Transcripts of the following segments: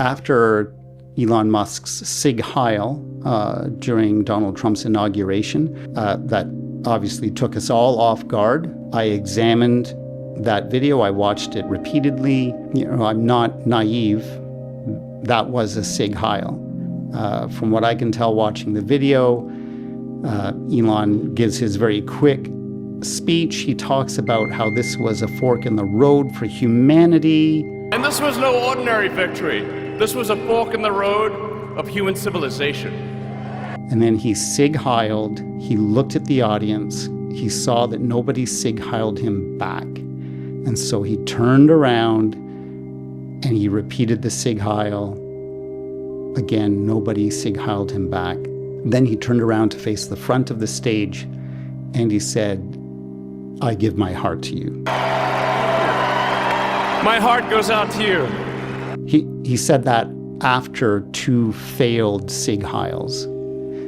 after Elon Musk's SIEG HEIL during Donald Trump's inauguration, that obviously took us all off guard. I examined that video. I watched it repeatedly. I'm not naive. That was a SIEG HEIL. From what I can tell watching the video, Elon gives his very quick speech. He talks about how this was a fork in the road for humanity. And this was no ordinary victory. This was a fork in the road of human civilization. And then he SIEG HEILed. He looked at the audience. He saw that nobody SIEG HEILed him back. And so he turned around and he repeated the SIEG HEIL. Again, nobody SIEG HEILed him back. Then he turned around to face the front of the stage and he said, "I give my heart to you." My heart goes out to you. He said that after 2 failed SIEG HEILs.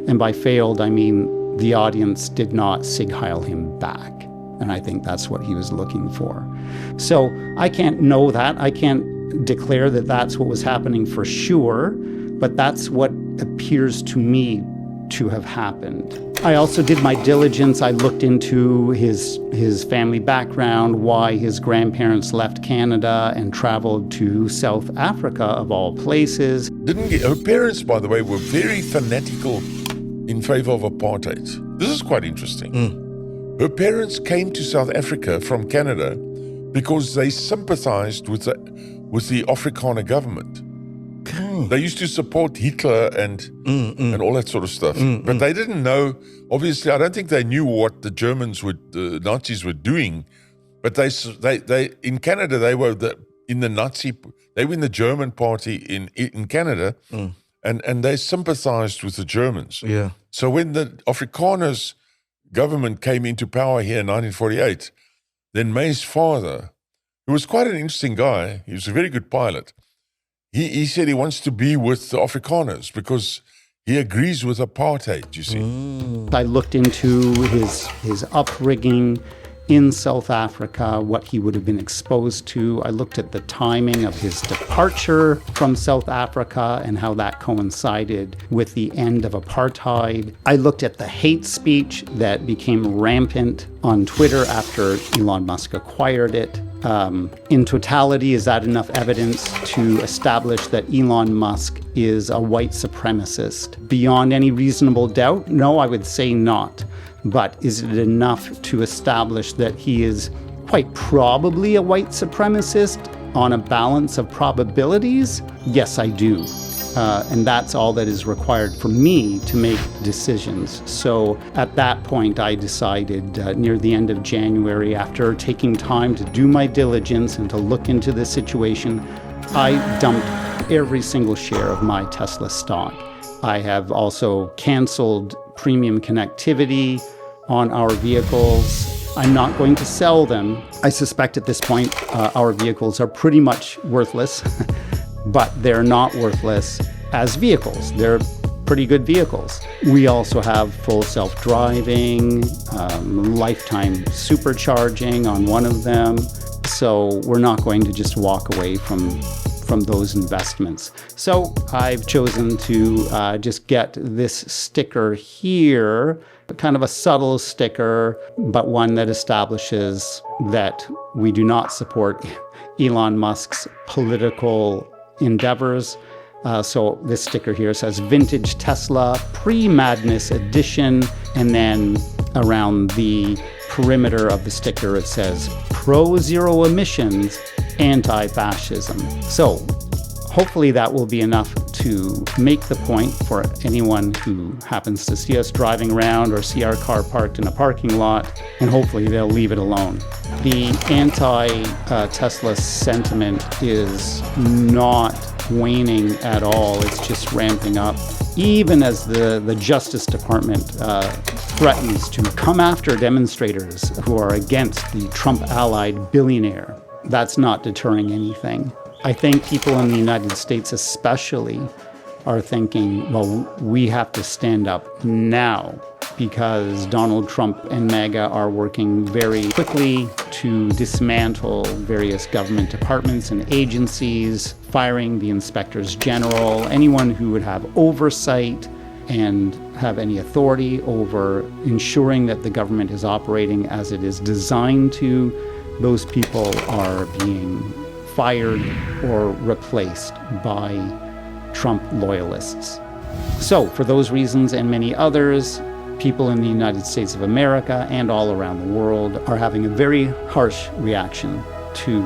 And by failed, I mean the audience did not SIEG HEIL him back. And I think that's what he was looking for. So I can't know that. I can't declare that that's what was happening for sure, but that's what appears to me to have happened. I also did my diligence. I looked into his family background, why his grandparents left Canada and traveled to South Africa, of all places. Her parents, by the way, were very fanatical in favor of apartheid. This is quite interesting. Her parents came to South Africa from Canada because they sympathized with the Afrikaner government. Okay. They used to support Hitler and all that sort of stuff. But they didn't know, obviously, I don't think they knew what the Nazis were doing. But they in Canada, they were in the German party in Canada, and they sympathized with the Germans. Yeah. So when the Afrikaners government came into power here in 1948, then Maye's father, who was quite an interesting guy, he was a very good pilot, he said he wants to be with the Afrikaners because he agrees with apartheid, you see. I looked into his upbringing in South Africa, what he would have been exposed to. I looked at the timing of his departure from South Africa and how that coincided with the end of apartheid. I looked at the hate speech that became rampant on Twitter after Elon Musk acquired it. In totality, is that enough evidence to establish that Elon Musk is a white supremacist? Beyond any reasonable doubt? No, I would say not. But is it enough to establish that he is quite probably a white supremacist on a balance of probabilities? Yes, I do. And that's all that is required for me to make decisions. So at that point, I decided near the end of January, after taking time to do my diligence and to look into the situation, I dumped every single share of my Tesla stock. I have also canceled premium connectivity on our vehicles. I'm not going to sell them. I suspect at this point, our vehicles are pretty much worthless. But they're not worthless as vehicles. They're pretty good vehicles. We also have full self-driving, lifetime supercharging on one of them. So we're not going to just walk away from those investments. So I've chosen to just get this sticker here, kind of a subtle sticker, but one that establishes that we do not support Elon Musk's political endeavors. So this sticker here says Vintage Tesla Pre-Madness Edition, and then around the perimeter of the sticker it says Pro-Zero Emissions, Anti-Fascism. So hopefully that will be enough to make the point for anyone who happens to see us driving around or see our car parked in a parking lot, and hopefully they'll leave it alone. The anti-Tesla sentiment is not waning at all. It's just ramping up, even as the Justice Department threatens to come after demonstrators who are against the Trump-allied billionaire. That's not deterring anything. I think people in the United States especially are thinking, well, we have to stand up now because Donald Trump and MAGA are working very quickly to dismantle various government departments and agencies, firing the inspectors general, anyone who would have oversight and have any authority over ensuring that the government is operating as it is designed to. Those people are being fired or replaced by Trump loyalists. So, for those reasons and many others, people in the United States of America and all around the world are having a very harsh reaction to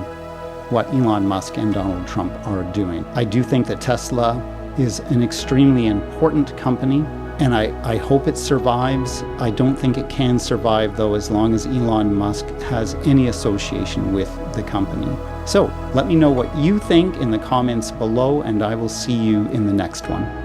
what Elon Musk and Donald Trump are doing. I do think that Tesla is an extremely important company, and I hope it survives. I don't think it can survive, though, as long as Elon Musk has any association with the company. So let me know what you think in the comments below, and I will see you in the next one.